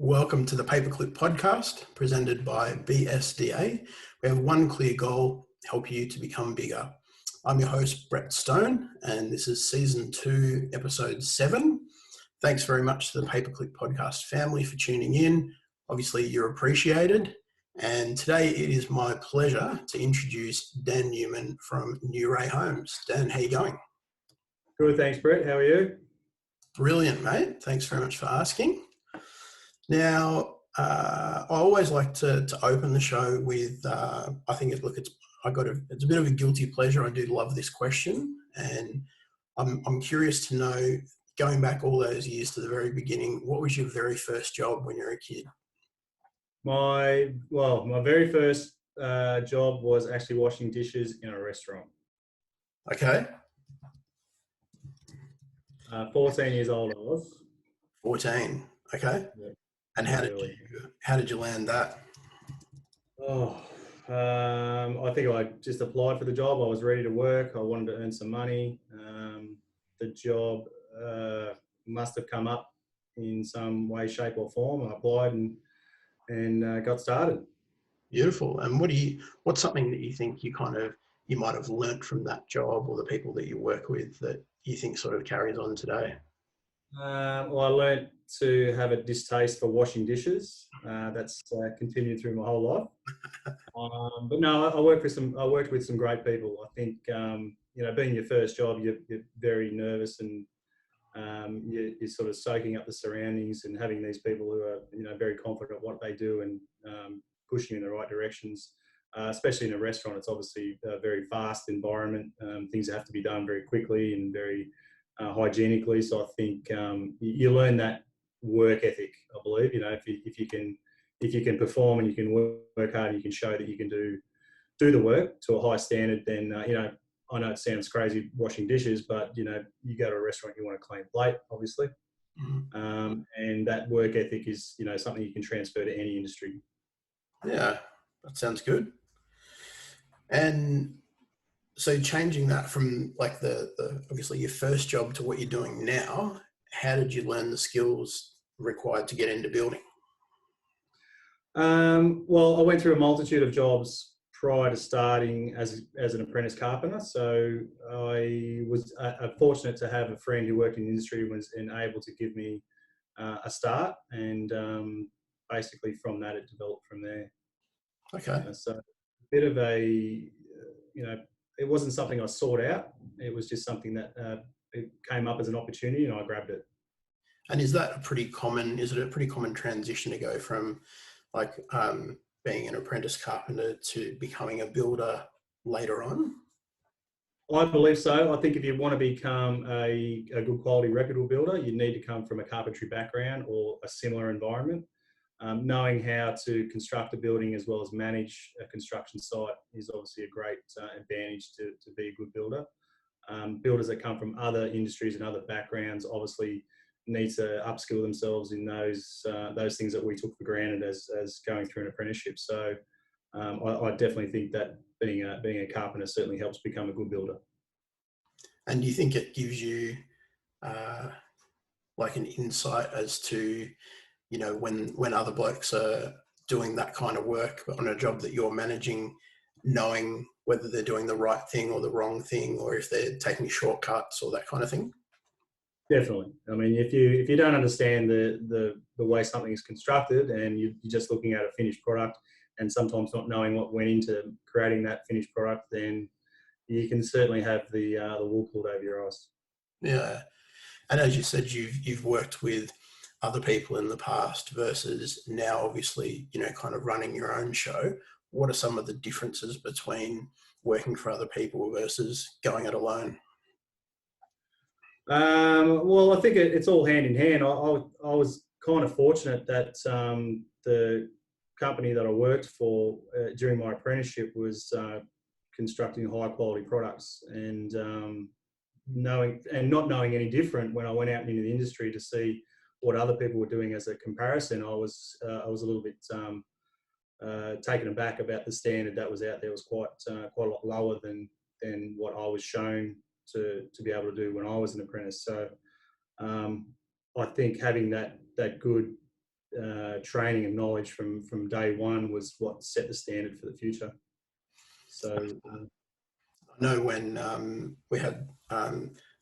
Welcome to the Paperclip Podcast, presented by BSDA. We have one clear goal: help you to become bigger. I'm your host, Brett Stone, and this is Season 2, Episode 7. Thanks very much to the Paperclip Podcast family for tuning in. Obviously, you're appreciated. And today it is my pleasure to introduce Dan Newman from New Ray Homes. Dan, how you going? Good, thanks, Brett. How are you? Brilliant, mate. Thanks very much for asking. Now, I always like to open the show with, I think it's a bit of a guilty pleasure. I do love this question, and I'm curious to know, going back all those years to the very beginning, what was your very first job when you were a kid? My very first job was actually washing dishes in a restaurant. Okay. 14 years old I was. 14. Okay. Yeah. And how did you land that? I think I just applied for the job. I was ready to work. I wanted to earn some money. The job must have come up in some way, shape, or form. I applied and got started. Beautiful. And what's something that you think you might have learnt from that job, or the people that you work with, that you think sort of carries on today? I learnt to have a distaste for washing dishes. That's continued through my whole life. But no, I worked with some great people. I think being your first job, you're very nervous, and you're sort of soaking up the surroundings and having these people who are very confident at what they do and pushing you in the right directions. Especially in a restaurant, it's obviously a very fast environment. Things have to be done very quickly and very hygienically. So I think you learn that work ethic. I believe if you can perform and you can work hard and you can show that you can do the work to a high standard, then I know it sounds crazy washing dishes, but you go to a restaurant, you want a clean plate, obviously. Mm-hmm. And that work ethic is something you can transfer to any industry. Yeah, that sounds good. And so changing that from like the obviously your first job to what you're doing now, how did you learn the skills required to get into building? Well, I went through a multitude of jobs prior to starting as an apprentice carpenter. So I was fortunate to have a friend who worked in the industry and able to give me a start, and basically from that it developed from there. Okay. So a bit of it wasn't something I sought out. It was just something that it came up as an opportunity, and I grabbed it. And is it a pretty common transition to go from like being an apprentice carpenter to becoming a builder later on? I believe so. I think if you want to become a good quality reputable builder, you need to come from a carpentry background or a similar environment. Knowing how to construct a building as well as manage a construction site is obviously a great advantage to be a good builder. Builders that come from other industries and other backgrounds obviously need to upskill themselves in those things that we took for granted as going through an apprenticeship. So I definitely think that being a carpenter certainly helps become a good builder. And do you think it gives you like an insight as to when other blokes are doing that kind of work on a job that you're managing, knowing whether they're doing the right thing or the wrong thing, or if they're taking shortcuts or that kind of thing? Definitely. I mean, if you don't understand the way something is constructed and you're just looking at a finished product and sometimes not knowing what went into creating that finished product, then you can certainly have the wool pulled over your eyes. Yeah. And as you said, you've worked with other people in the past versus now, obviously, kind of running your own show. What are some of the differences between working for other people versus going it alone? Well, I think it's all hand in hand. I was kind of fortunate that the company that I worked for during my apprenticeship was constructing high quality products, and not knowing any different when I went out into the industry to see what other people were doing as a comparison, I was a little bit taken aback about the standard that was out there. It was quite a lot lower than what I was shown to be able to do when I was an apprentice. So I think having that good training and knowledge from day one was what set the standard for the future. So I know when we had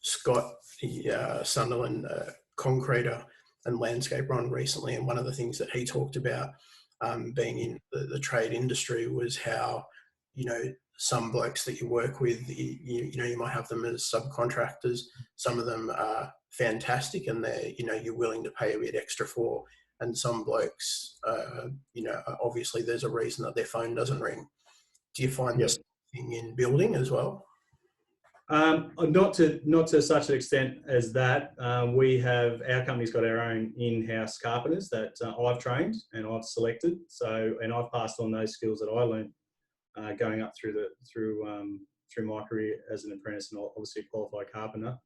Scott, the Sunderland concreter and landscaper on recently, and one of the things that he talked about being in the trade industry was how, some blokes that you work with, you might have them as subcontractors. Some of them are fantastic and they're, you're willing to pay a bit extra for. And some blokes, obviously there's a reason that their phone doesn't ring. Do you find this thing in building as well? Not to such an extent as that. Our company's got our own in-house carpenters that I've trained and I've selected. And I've passed on those skills that I learned going up through my career as an apprentice and obviously a qualified carpenter.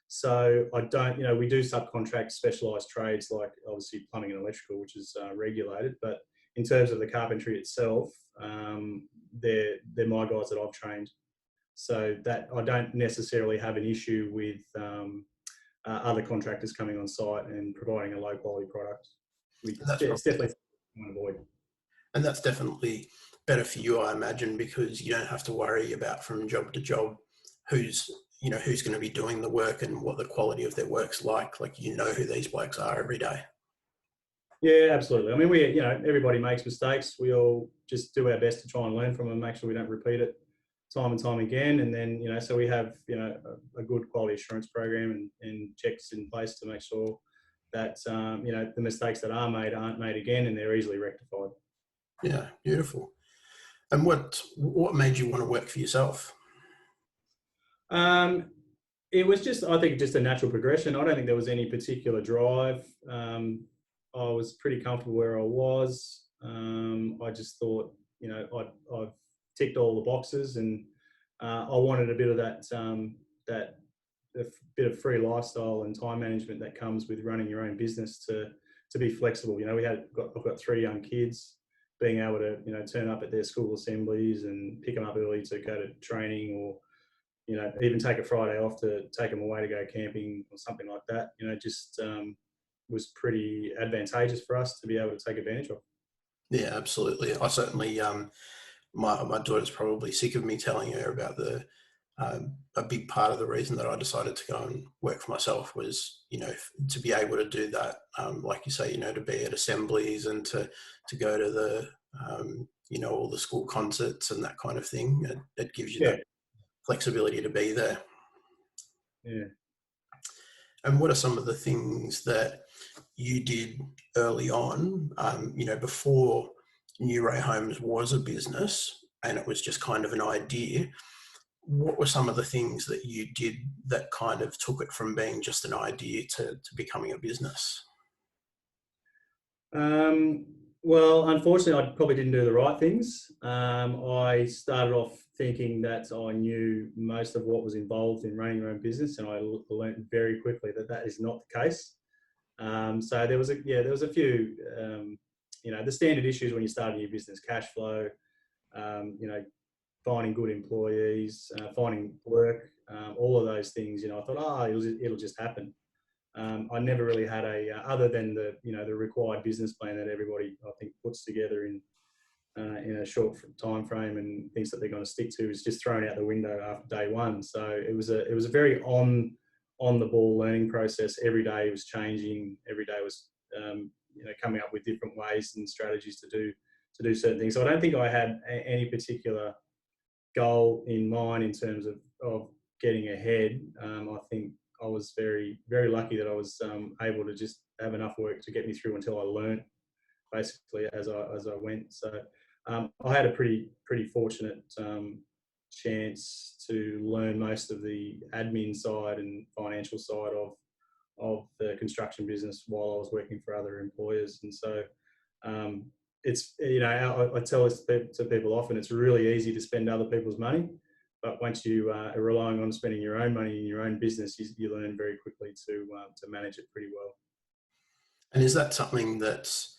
So I don't, we do subcontract specialised trades like obviously plumbing and electrical, which is regulated. But in terms of the carpentry itself, they're my guys that I've trained. So that I don't necessarily have an issue with other contractors coming on site and providing a low quality product. It's definitely something to avoid. And that's definitely better for you, I imagine, because you don't have to worry about from job to job who's going to be doing the work and what the quality of their work's like. Like, who these blokes are every day. Yeah, absolutely. I mean, everybody makes mistakes. We all just do our best to try and learn from them, make sure we don't repeat it time and time again. And then, so we have, a good quality assurance program and checks in place to make sure that, the mistakes that are made aren't made again and they're easily rectified. Yeah, beautiful. And what made you want to work for yourself? It was just a natural progression. I don't think there was any particular drive. I was pretty comfortable where I was. I just thought, I've ticked all the boxes, and I wanted a bit of that bit of free lifestyle and time management that comes with running your own business to be flexible. I've got 3 young kids. Being able to, turn up at their school assemblies and pick them up early to go to training, or, even take a Friday off to take them away to go camping or something like that, was pretty advantageous for us to be able to take advantage of. Yeah, absolutely. I certainly, my daughter's probably sick of me telling her about a big part of the reason that I decided to go and work for myself was, to be able to do that, like you say, to be at assemblies and to go to the, all the school concerts and that kind of thing. It gives you that flexibility to be there. Yeah. And what are some of the things that you did early on, before New Ray Homes was a business and it was just kind of an idea? What were some of the things that you did that kind of took it from being just an idea to becoming a business? Well, unfortunately, I probably didn't do the right things. I started off thinking that I knew most of what was involved in running your own business, and I learned very quickly that is not the case. So there was a few, the standard issues when you start a new business: cash flow, finding good employees, finding work, all of those things. I thought, it'll just happen. I never really had other than the required business plan that everybody, I think, puts together in a short time frame, and things that they're going to stick to is just thrown out the window after day one. So it was a very on the ball learning process. Every day was changing. Every day was coming up with different ways and strategies to do certain things. So I don't think I had any particular goal in mind in terms of getting ahead. I think I was very, very lucky that I was able to just have enough work to get me through until I learned, basically, as I went. So I had a pretty fortunate chance to learn most of the admin side and financial side of the construction business while I was working for other employers. And so it's, I tell this to people often, it's really easy to spend other people's money. But once you are relying on spending your own money in your own business, you learn very quickly to manage it pretty well. And is that something that's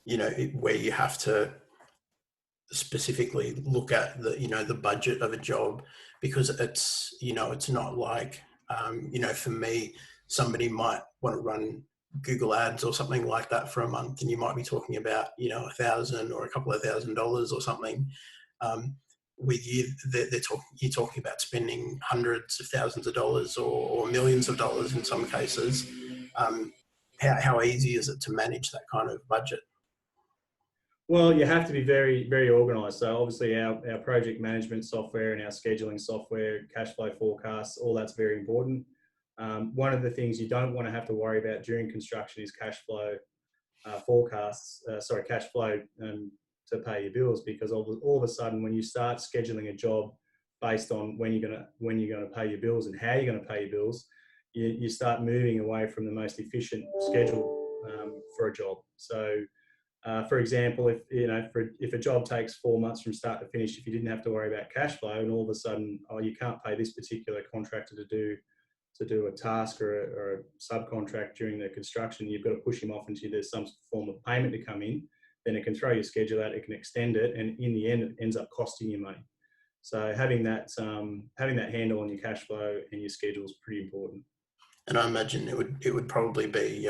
where you have to specifically look at the budget of a job, because it's not like for me, somebody might want to run Google Ads or something like that for a month, and you might be talking about, $1,000 or a couple of $1,000s or something. With you, you're talking about spending hundreds of thousands of dollars or millions of dollars in some cases. How easy is it to manage that kind of budget? Well, you have to be very, very organised. So obviously our project management software and our scheduling software, cash flow forecasts, all that's very important. One of the things you don't want to have to worry about during construction is cash flow cash flow to pay your bills, because all of a sudden when you start scheduling a job based on when you're going to pay your bills and how you're going to pay your bills, you start moving away from the most efficient schedule for a job. So for example, if a job takes 4 months from start to finish, if you didn't have to worry about cash flow, and all of a sudden, you can't pay this particular contractor to do a task or a subcontract during the construction, you've got to push him off until there's some form of payment to come in. Then it can throw your schedule out, it can extend it, and in the end, it ends up costing you money. So having that handle on your cash flow and your schedule is pretty important. And I imagine it would probably be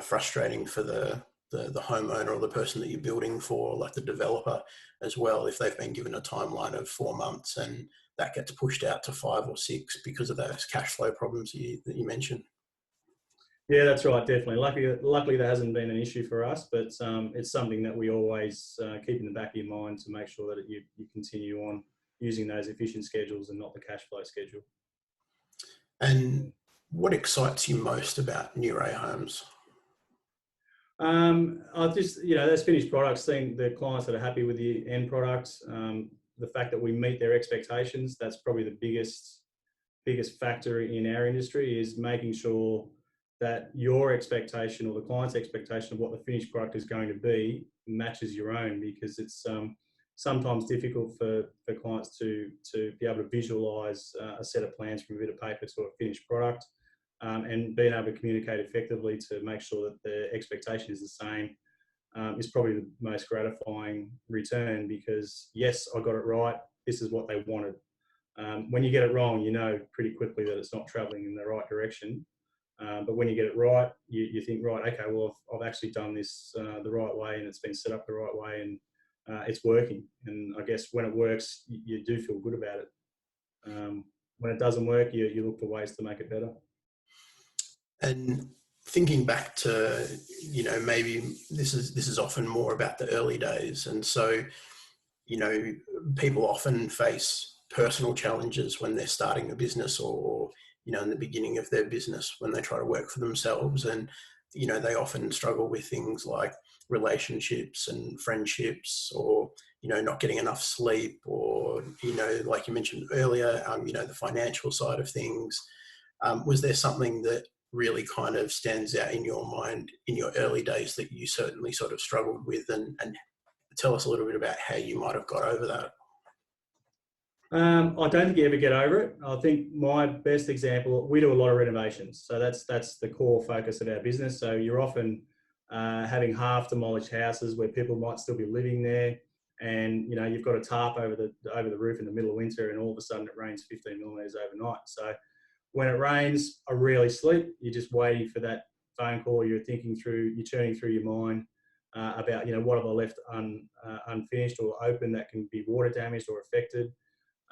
frustrating for the homeowner or the person that you're building for, like the developer as well, if they've been given a timeline of 4 months and that gets pushed out to 5 or 6 because of those cash flow problems that you mentioned. Yeah, that's right, definitely. Luckily that hasn't been an issue for us, but it's something that we always keep in the back of your mind to make sure that you continue on using those efficient schedules and not the cash flow schedule. And what excites you most about New Ray Homes? I just, those finished products, seeing the clients that are happy with the end products, the fact that we meet their expectations, that's probably the biggest factor in our industry, is making sure that your expectation or the client's expectation of what the finished product is going to be matches your own, because it's sometimes difficult for clients to be able to visualise a set of plans from a bit of paper to a finished product. And being able to communicate effectively to make sure that the expectation is the same is probably the most gratifying return, because yes, I got it right, this is what they wanted. When you get it wrong, you know pretty quickly that it's not travelling in the right direction. But when you get it right, you think, right, okay, well, I've actually done this the right way, and it's been set up the right way, and it's working. And I guess when it works, you do feel good about it. When it doesn't work, you look for ways to make it better. And thinking back to, maybe this is often more about the early days. And so, people often face personal challenges when they're starting a business or in the beginning of their business when they try to work for themselves. And, they often struggle with things like relationships and friendships, or, not getting enough sleep, or, like you mentioned earlier, the financial side of things. Was there something that really kind of stands out in your mind in your early days that you certainly sort of struggled with, and tell us a little bit about how you might have got over that? I don't think you ever get over it. I think my best example, we do a lot of renovations. So that's the core focus of our business. So you're often having half demolished houses where people might still be living there, and you've got a tarp over the roof in the middle of winter, and all of a sudden it rains 15 millimetres overnight. So when it rains, I rarely sleep. You're just waiting for that phone call. You're turning through your mind about, what have I left unfinished or open that can be water damaged or affected.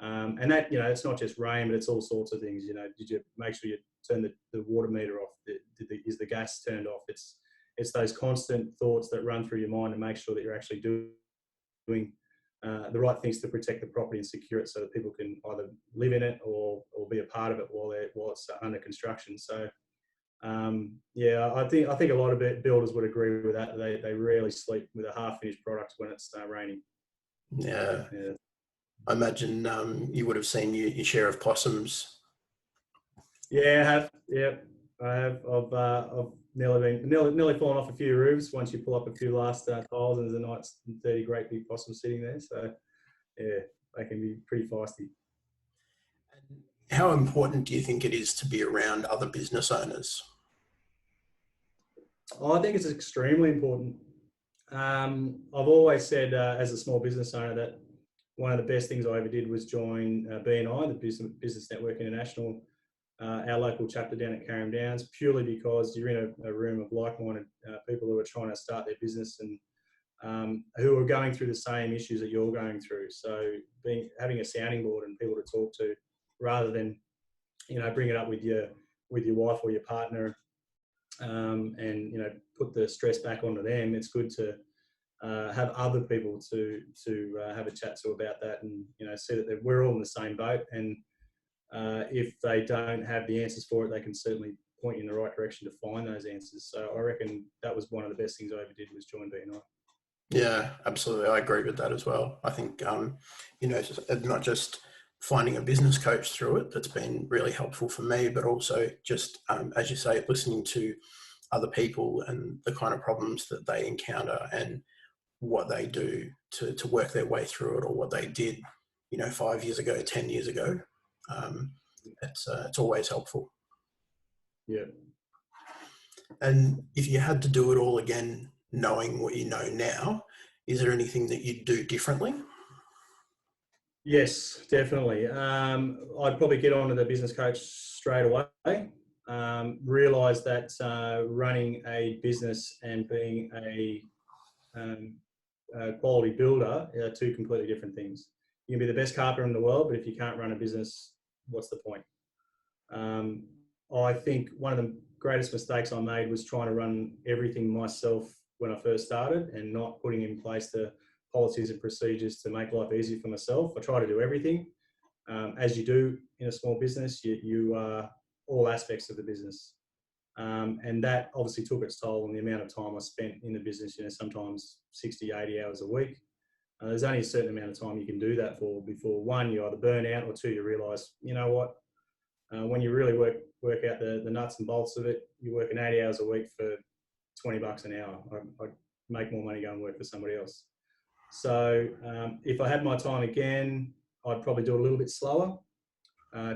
And that, it's not just rain, but it's all sorts of things. Did you make sure you turn the water meter off? Is the gas turned off? It's those constant thoughts that run through your mind to make sure that you're actually doing the right things to protect the property and secure it, so that people can either live in it or be a part of it while it's under construction. So I think a lot of builders would agree with that. They rarely sleep with a half finished product when it's raining. Yeah. I imagine you would have seen your share of possums. Yeah, I have. Yeah, I have. I've nearly fallen off a few roofs once you pull up a few last tiles, and there's a nice 30 great big possum sitting there. So yeah, they can be pretty feisty. How important do you think it is to be around other business owners? I think it's extremely important. I've always said, as a small business owner, that one of the best things I ever did was join BNI, the Business Network International, our local chapter down at Carrum Downs, purely because you're in a room of like-minded people who are trying to start their business and who are going through the same issues that you're going through. So having a sounding board and people to talk to, rather than bring it up with your wife or your partner, and put the stress back onto them. It's good to have other people to have a chat to about that, and see that we're all in the same boat. And if they don't have the answers for it, they can certainly point you in the right direction to find those answers. So I reckon that was one of the best things I ever did, was join BNI. Yeah, absolutely. I agree with that as well. I think, not just finding a business coach through it that's been really helpful for me, but also just, as you say, listening to other people and the kind of problems that they encounter and what they do to work their way through it, or what they did, 5 years ago, 10 years ago. It's always helpful. Yeah. And if you had to do it all again, knowing what you know now, is there anything that you'd do differently? Yes, definitely. I'd probably get onto the business coach straight away. Realise that running a business and being a quality builder are two completely different things. You can be the best carpenter in the world, but if you can't run a business, what's the point? I think one of the greatest mistakes I made was trying to run everything myself when I first started, and not putting in place the policies and procedures to make life easier for myself. I try to do everything. As you do in a small business, you are all aspects of the business. And that obviously took its toll on the amount of time I spent in the business, sometimes 60, 80 hours a week. There's only a certain amount of time you can do that for before, one, you either burn out, or two, you realise, when you really work out the nuts and bolts of it, you're working 80 hours a week for $20 an hour. I'd make more money going and work for somebody else. So if I had my time again, I'd probably do it a little bit slower,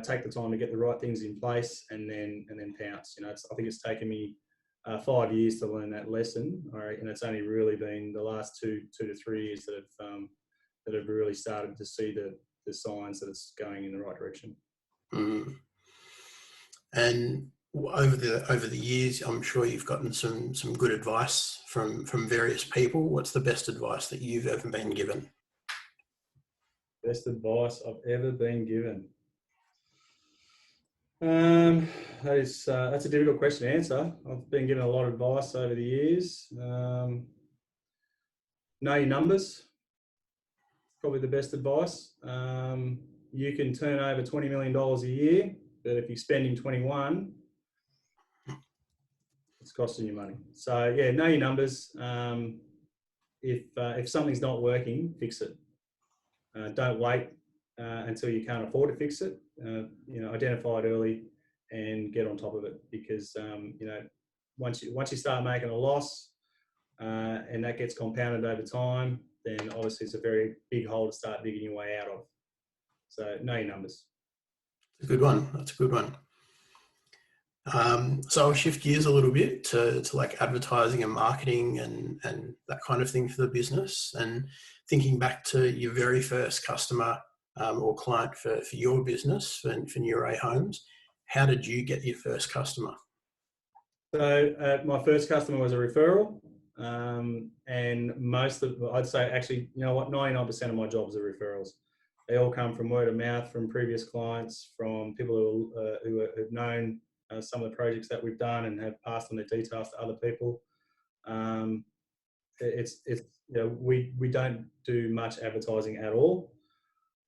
take the time to get the right things in place, and then pounce. I think it's taken me 5 years to learn that lesson, and it's only really been the last two to 3 years that have really started to see the signs that it's going in the right direction. Mm. And over the years, I'm sure you've gotten some good advice from various people. What's the best advice that you've ever been given? Best advice I've ever been given. That's a difficult question to answer. I've been given a lot of advice over the years. Know your numbers. Probably the best advice. You can turn over $20 million a year, but if you're spending 21, it's costing you money. So yeah, know your numbers. If something's not working, fix it. Don't wait until you can't afford to fix it. Identify it early and get on top of it, because once you start making a loss, and that gets compounded over time, then obviously it's a very big hole to start digging your way out of. So know your numbers. That's a good one. That's a good one. So I'll shift gears a little bit to like advertising and marketing and that kind of thing for the business. And thinking back to your very first customer or client for your business, for New Ray Homes, how did you get your first customer? So my first customer was a referral, and I'd say actually, 99% of my jobs are referrals. They all come from word of mouth, from previous clients, from people who have known some of the projects that we've done and have passed on their details to other people. We don't do much advertising at all,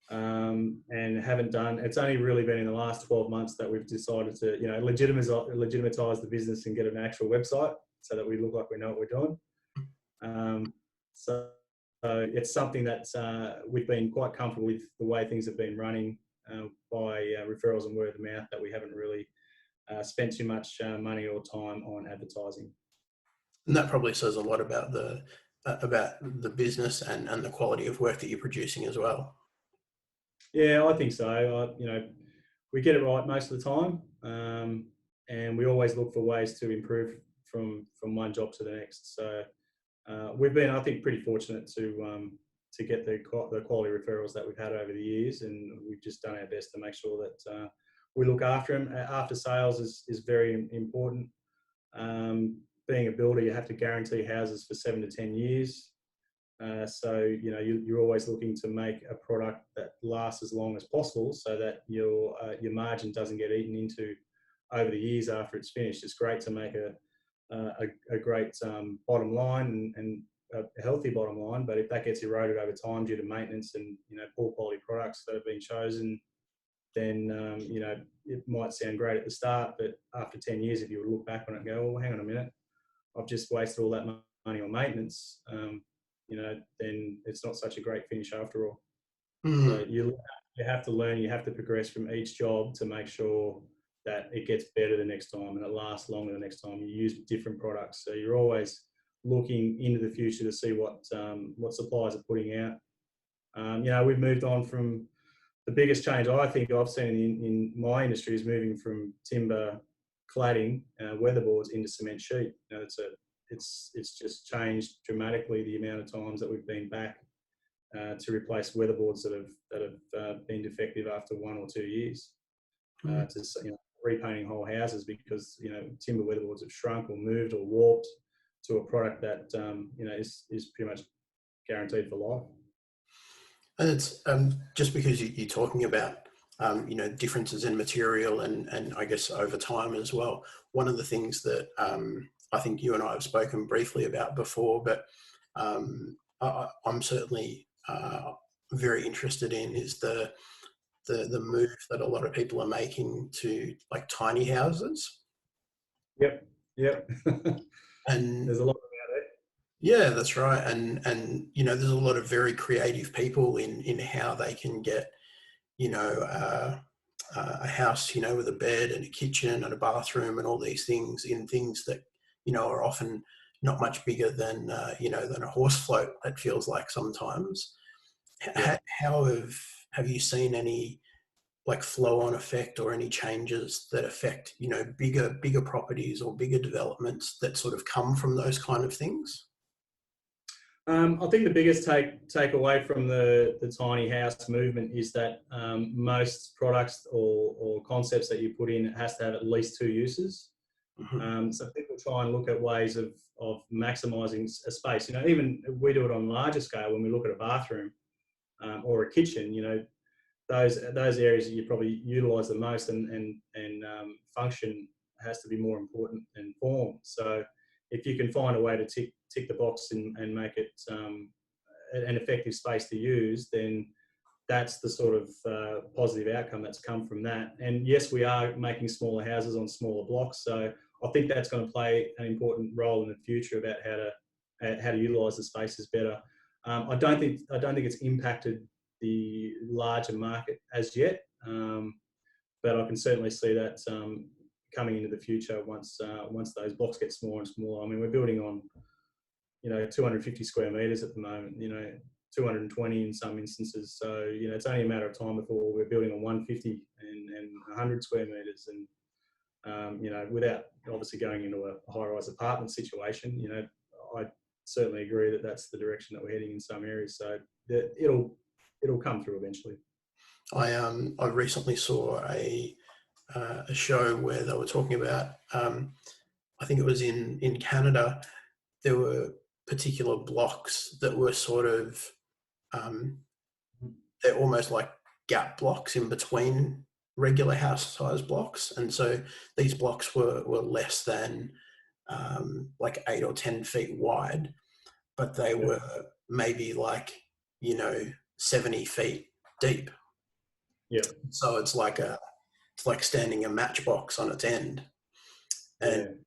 and haven't done. It's only really been in the last 12 months that we've decided to, legitimize the business and get an actual website so that we look like we know what we're doing. So it's something that we've been quite comfortable with the way things have been running by referrals and word of mouth, that we haven't really spent too much money or time on advertising. And that probably says a lot about the business and the quality of work that you're producing as well. Yeah, I think so. We get it right most of the time, and we always look for ways to improve from one job to the next. So we've been, I think, pretty fortunate to get the quality referrals that we've had over the years, and we've just done our best to make sure that we look after them. After sales is very important. Being a builder, you have to guarantee houses for 7 to 10 years. So you're always looking to make a product that lasts as long as possible, so that your margin doesn't get eaten into over the years after it's finished. It's great to make a great bottom line and a healthy bottom line, but if that gets eroded over time due to maintenance and poor quality products that have been chosen, then it might sound great at the start, but after 10 years, if you look back on it and go, "Oh, hang on a minute, I've just wasted all that money on maintenance," then it's not such a great finish after all. So you have to learn, you have to progress from each job to make sure that it gets better the next time and it lasts longer the next time. You use different products, so you're always looking into the future to see what suppliers are putting out. We've moved on from the biggest change I think I've seen in my industry is moving from timber cladding, weatherboards into cement sheet. It's just changed dramatically the amount of times that we've been back to replace weatherboards that have been defective after 1 or 2 years. To repainting whole houses because timber weatherboards have shrunk or moved or warped to a product that is pretty much guaranteed for life. And it's just because you're talking about differences in material and I guess over time as well. One of the things that I think you and I have spoken briefly about before, but I'm certainly very interested in is the move that a lot of people are making to like tiny houses. Yep. And there's a lot about it. Yeah, that's right. And there's a lot of very creative people in how they can get a house with a bed and a kitchen and a bathroom and all these things in things that are often not much bigger than than a horse float. It feels like sometimes. Yeah. How have you seen any like flow-on effect or any changes that affect bigger properties or bigger developments that sort of come from those kind of things? I think the biggest take away from the tiny house movement is that most products or concepts that you put in, it has to have at least 2 uses. Mm-hmm. So people try and look at ways of maximising a space. Even we do it on a larger scale when we look at a bathroom or a kitchen. Those areas that you probably utilise the most and function has to be more important than form. So if you can find a way to tick the box and make it an effective space to use, then that's the sort of positive outcome that's come from that. And yes, we are making smaller houses on smaller blocks, so I think that's going to play an important role in the future about how to utilise the spaces better. I don't think it's impacted the larger market as yet, but I can certainly see that coming into the future once those blocks get smaller and smaller. I mean, we're building on 250 square metres at the moment, 220 in some instances. So it's only a matter of time before we're building on 150 and 100 square metres, and without obviously going into a high-rise apartment situation, I certainly agree that that's the direction that we're heading in some areas. So it'll come through eventually. I recently saw a show where they were talking about I think it was in Canada. There were particular blocks that were sort of they're almost like gap blocks in between regular house size blocks, and so these blocks were less than like 8 or 10 feet wide, but they were maybe like 70 feet deep. Yeah. So it's like standing a matchbox on its end, and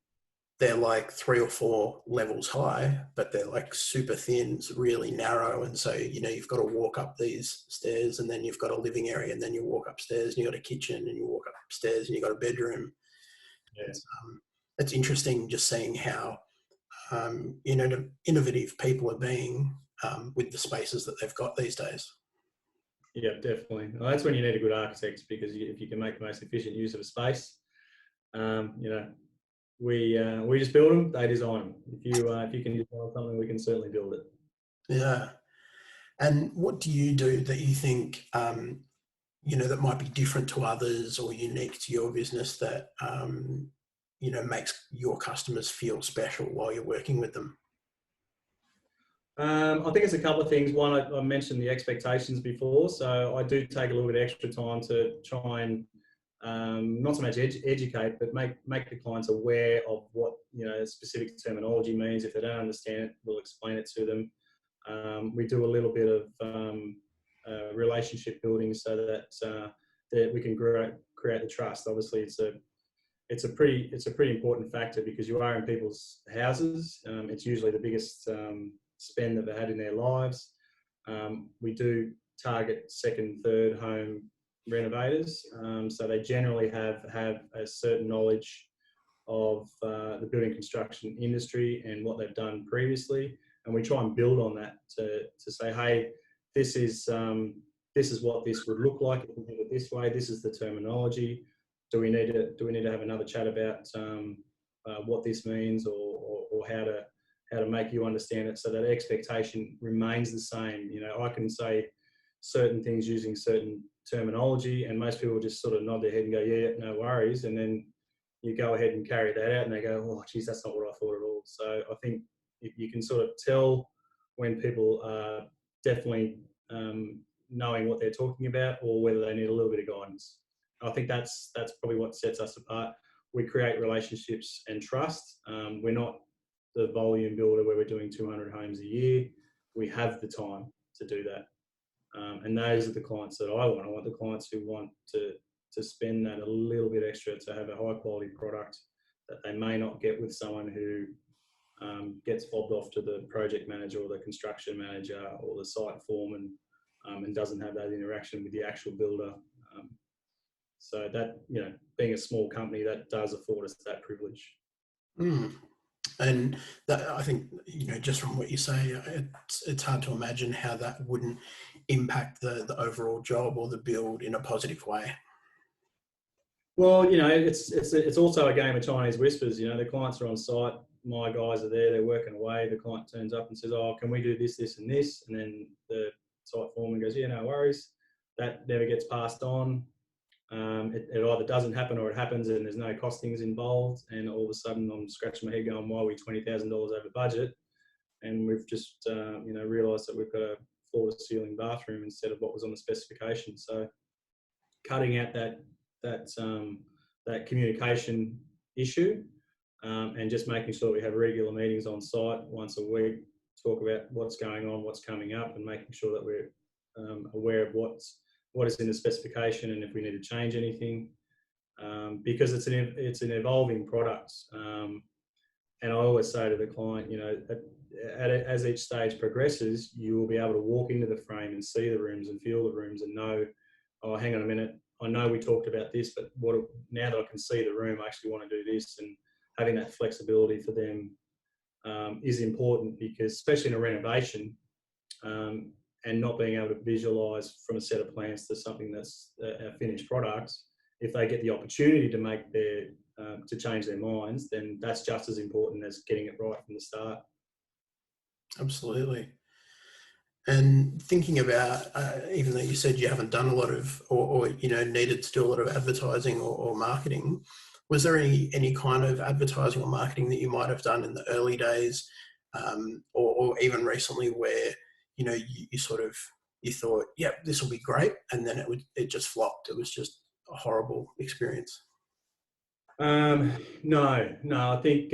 they're like 3 or 4 levels high, but they're like super thin, it's really narrow, and so you've got to walk up these stairs, and then you've got a living area, and then you walk upstairs, and you've got a kitchen, and you walk upstairs, and you've got a bedroom. Yeah. It's interesting just seeing how innovative people are being with the spaces that they've got these days. Yeah, definitely. Well, that's when you need a good architect, because if you can make the most efficient use of a space, we just build them, they design them. If you can design something, we can certainly build it. Yeah. And what do you do that you think that might be different to others or unique to your business that, makes your customers feel special while you're working with them? I think it's a couple of things. One, I mentioned the expectations before, so I do take a little bit extra time to try and not so much educate, but make the clients aware of what specific terminology means. If they don't understand it, we'll explain it to them. We do a little bit of relationship building so that we can create the trust. Obviously, it's a pretty important factor because you are in people's houses. It's usually the biggest spend that they've had in their lives. We do target second, third home renovators, so they generally have a certain knowledge of the building construction industry and what they've done previously, and we try and build on that to say, hey, this is what this would look like if we did it this way. This is the terminology. Do we need to have another chat about what this means, or how to make you understand it, so that expectation remains the same. I can say certain things using certain terminology, and most people just sort of nod their head and go, yeah, no worries. And then you go ahead and carry that out and they go, oh, geez, that's not what I thought at all. So I think you can sort of tell when people are definitely knowing what they're talking about, or whether they need a little bit of guidance. I think that's probably what sets us apart. We create relationships and trust. We're not the volume builder where we're doing 200 homes a year. We have the time to do that. And those are the clients that I want. I want the clients who want to spend that a little bit extra to have a high quality product that they may not get with someone who gets fobbed off to the project manager or the construction manager or the site foreman, and doesn't have that interaction with the actual builder. So that, being a small company, that does afford us that privilege. Mm. And that, I think, just from what you say, it's hard to imagine how that wouldn't impact the overall job or the build in a positive way. Well, it's also a game of Chinese whispers. The clients are on site, my guys are there, they're working away. The client turns up and says, oh, can we do this, this and this? And then the site foreman goes, yeah, no worries. That never gets passed on. It either doesn't happen or it happens and there's no costings involved, and all of a sudden I'm scratching my head going, why are we $20,000 over budget? And we've just realised that we've got a floor-to-ceiling bathroom instead of what was on the specification. So cutting out that communication issue, and just making sure we have regular meetings on site once a week, talk about what's going on, what's coming up, and making sure that we're aware of what is in the specification and if we need to change anything, because it's an evolving product. And I always say to the client, as each stage progresses, you will be able to walk into the frame and see the rooms and feel the rooms and know, oh, hang on a minute, I know we talked about this, but now that I can see the room, I actually want to do this. And having that flexibility for them is important, because especially in a renovation, and not being able to visualise from a set of plans to something that's a finished product, if they get the opportunity to make to change their minds, then that's just as important as getting it right from the start. Absolutely. And thinking about, even though you said you haven't done a lot of, or needed to do a lot of advertising or marketing, was there any kind of advertising or marketing that you might have done in the early days, or even recently, where you thought, yep, this will be great, and then it just flopped? It was just a horrible experience. No, I think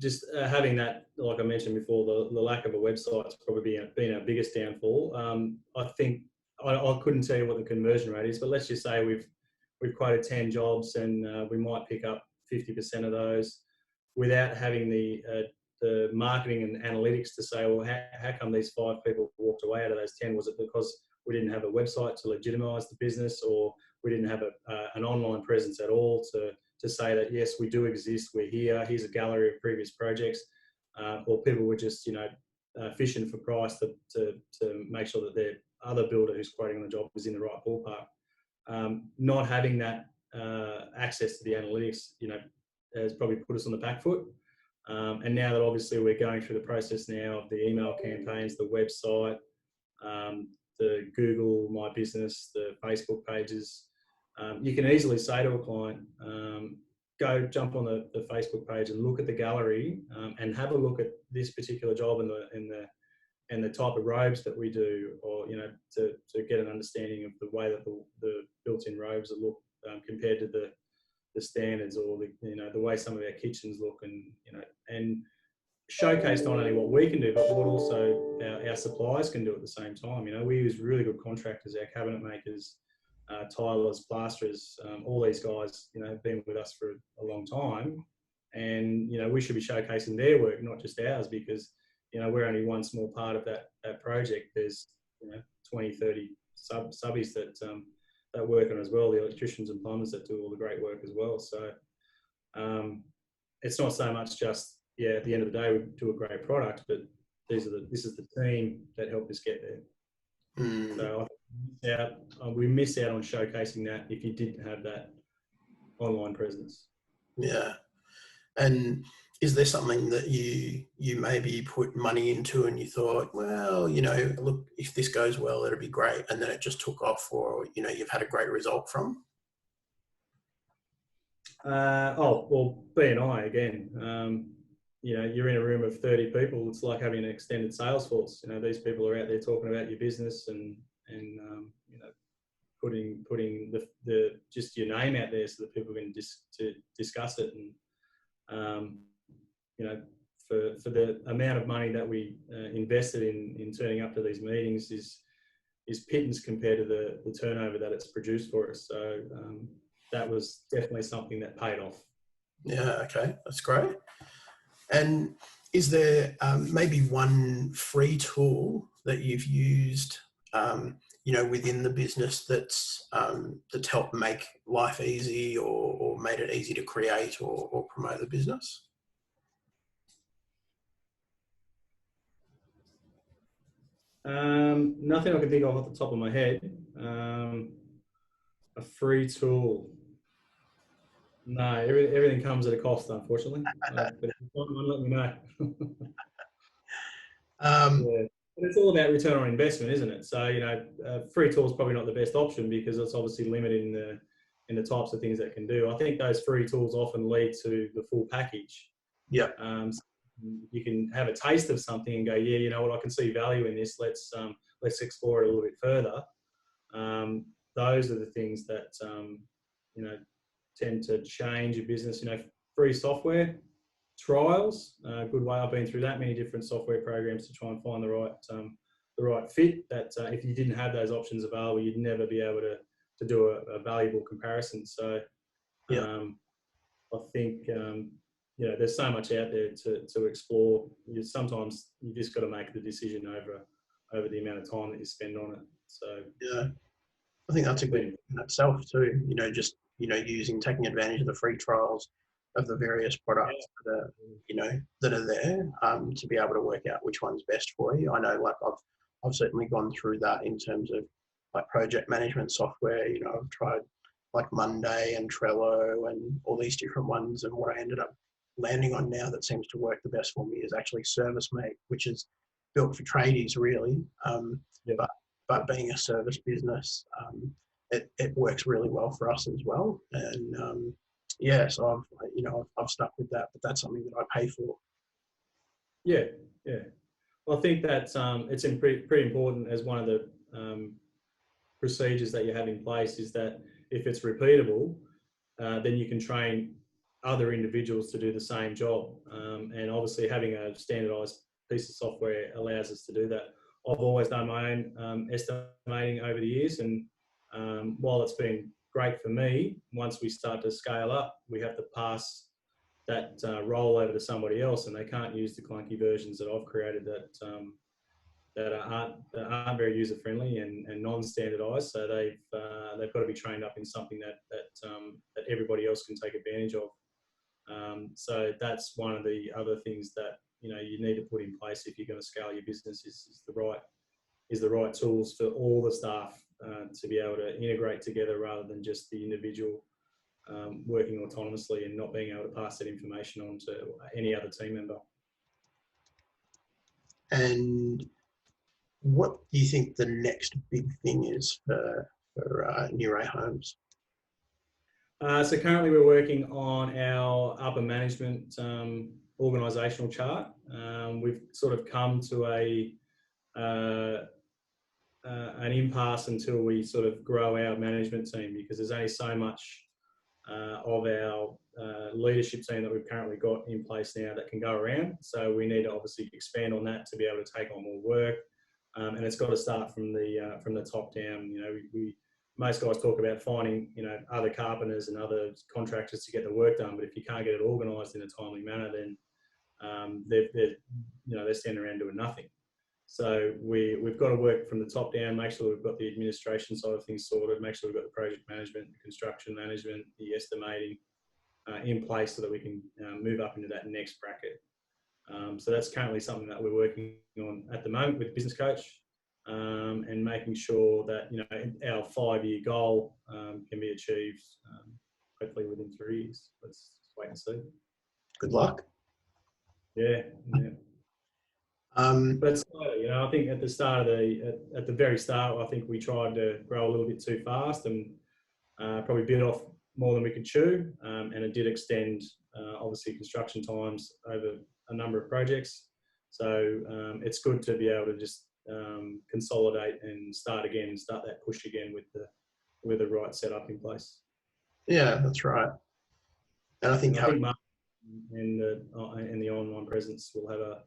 just having that, like I mentioned before, the lack of a website's probably been our biggest downfall. I think I couldn't tell you what the conversion rate is, but let's just say we've quoted 10 jobs and we might pick up 50% of those without having the marketing and analytics to say, well, how come these 5 people walked away out of those 10? Was it because we didn't have a website to legitimise the business, or we didn't have an online presence at all to say that, yes, we do exist, we're here, here's a gallery of previous projects, or people were just, fishing for price to make sure that their other builder who's quoting on the job was in the right ballpark. Not having that access to the analytics, has probably put us on the back foot. And now that obviously we're going through the process now of the email campaigns, the website, the Google My Business, the Facebook pages, you can easily say to a client, go jump on the Facebook page and look at the gallery, and have a look at this particular job and the type of robes that we do, or to get an understanding of the way that the built-in robes look compared to the standards, or the way some of our kitchens look, and showcase not only what we can do, but what also our suppliers can do at the same time. We use really good contractors, our cabinet makers, tilers, plasterers, all these guys, have been with us for a long time, and we should be showcasing their work, not just ours, because we're only one small part of that project. There's 20, 30 subbies that work on as well, the electricians and plumbers that do all the great work as well. So it's not so much just at the end of the day we do a great product, but this is the team that helped us get there. So we miss out on showcasing that if you didn't have that online presence. Yeah. And is there something that you maybe put money into and you thought, well, look, if this goes well, it'll be great, and then it just took off, or you've had a great result from? B&I again. You're in a room of 30 people. It's like having an extended sales force. These people are out there talking about your business and putting the just your name out there so that people can to discuss it. And for the amount of money that we invested in turning up to these meetings is pittance compared to the turnover that it's produced for us. So that was definitely something that paid off. Yeah, okay, that's great. And is there maybe one free tool that you've used, within the business that's helped make life easy, or made it easy to create or promote the business? Nothing I can think of off the top of my head. A free tool. No, everything comes at a cost, unfortunately. But if you find one, let me know. But it's all about return on investment, isn't it? So free tool is probably not the best option because it's obviously limited in the types of things that it can do. I think those free tools often lead to the full package. Yeah. So you can have a taste of something and go, yeah, you know what, I can see value in this. Let's explore it a little bit further. Those are the things that tend to change your business. Free software trials, a good way. I've been through that many different software programs to try and find the right fit. That if you didn't have those options available, you'd never be able to do a valuable comparison. So I think there's so much out there to explore. Sometimes you just got to make the decision over the amount of time that you spend on it. So yeah, I think that's a good in itself too. Taking advantage of the free trials of the various products that are there, to be able to work out which one's best for you. I know, like I've certainly gone through that in terms of like project management software. I've tried like Monday and Trello and all these different ones, and what I ended up landing on now that seems to work the best for me is actually ServiceMate, which is built for tradies really. But being a service business, it works really well for us as well. And so I've stuck with that, but that's something that I pay for. Yeah. Well, I think that it's pretty important as one of the procedures that you have in place is that if it's repeatable, then you can train other individuals to do the same job. And obviously having a standardized piece of software allows us to do that. I've always done my own estimating over the years, and while it's been great for me, once we start to scale up, we have to pass that role over to somebody else, and they can't use the clunky versions that I've created that aren't very user friendly and non-standardized. So they've got to be trained up in something that everybody else can take advantage of. So that's one of the other things that you need to put in place if you're going to scale your business is the right tools for all the staff to be able to integrate together rather than just the individual working autonomously and not being able to pass that information on to any other team member. And what do you think the next big thing is for New Ray Homes? So currently we're working on our upper management organisational chart. We've sort of come to an impasse until we sort of grow our management team, because there's only so much of our leadership team that we've currently got in place now that can go around. So we need to obviously expand on that to be able to take on more work, and it's got to start from the top down. You know, most guys talk about finding, you know, other carpenters and other contractors to get the work done, but if you can't get it organised in a timely manner, then they're standing around doing nothing. So we've got to work from the top down, make sure we've got the administration side of things sorted, make sure we've got the project management, the construction management, the estimating in place so that we can move up into that next bracket. So that's currently something that we're working on at the moment with Business Coach, and making sure that, you know, our 5-year goal can be achieved hopefully within 3 years. Let's wait and see. Good luck. Yeah. But you know, I think at the very start, I think we tried to grow a little bit too fast and probably bit off more than we could chew, and it did extend obviously construction times over a number of projects. So it's good to be able to just consolidate and start again and start that push again with the right setup in place. Yeah, that's right. And I think and the online presence will have a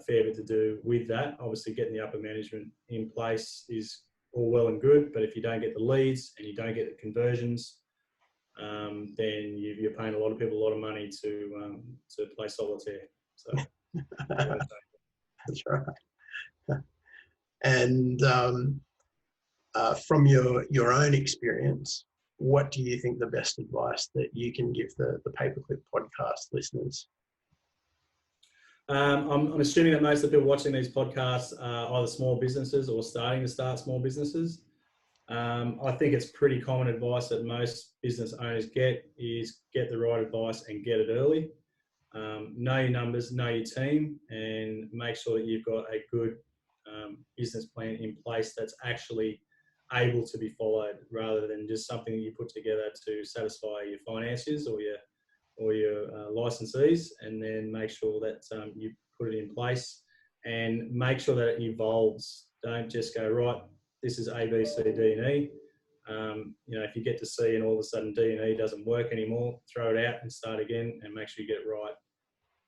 fair bit to do with that. Obviously, getting the upper management in place is all well and good, but if you don't get the leads and you don't get the conversions, then you're paying a lot of people a lot of money to play solitaire. So that's right. And from your own experience, what do you think the best advice that you can give the Paperclip podcast listeners? I'm assuming that most of the people watching these podcasts are either small businesses or starting to start small businesses. I think it's pretty common advice that most business owners get is get the right advice and get it early. Know your numbers, know your team, and make sure that you've got a good business plan in place that's actually able to be followed, rather than just something that you put together to satisfy your financiers or your licensees, and then make sure that you put it in place and make sure that it evolves. Don't just go, right, this is A, B, C, D, and E. You know, if you get to C and all of a sudden D and E doesn't work anymore, throw it out and start again, and make sure you get it right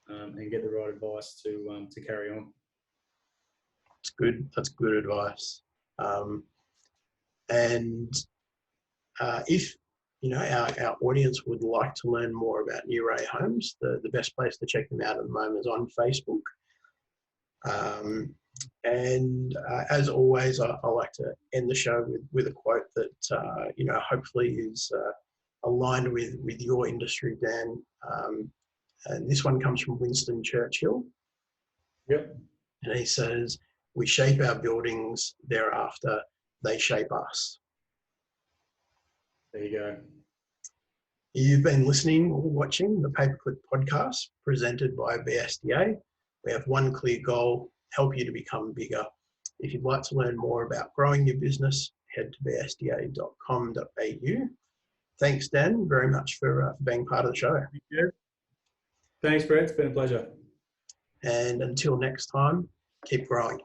and get the right advice to carry on. It's good. That's good advice. And if you know our audience would like to learn more about New Ray Homes, the best place to check them out at the moment is on Facebook. And as always, I like to end the show with a quote that you know, hopefully is aligned with your industry, Dan. And this one comes from Winston Churchill. Yep. And he says, "We shape our buildings, thereafter they shape us." There you go. You've been listening or watching the Paperclip Podcast presented by BSDA. We have one clear goal: help you to become bigger. If you'd like to learn more about growing your business, head to bsda.com.au. Thanks, Dan, very much for being part of the show. Thank you. Thanks, Brett. It's been a pleasure. And until next time, keep growing.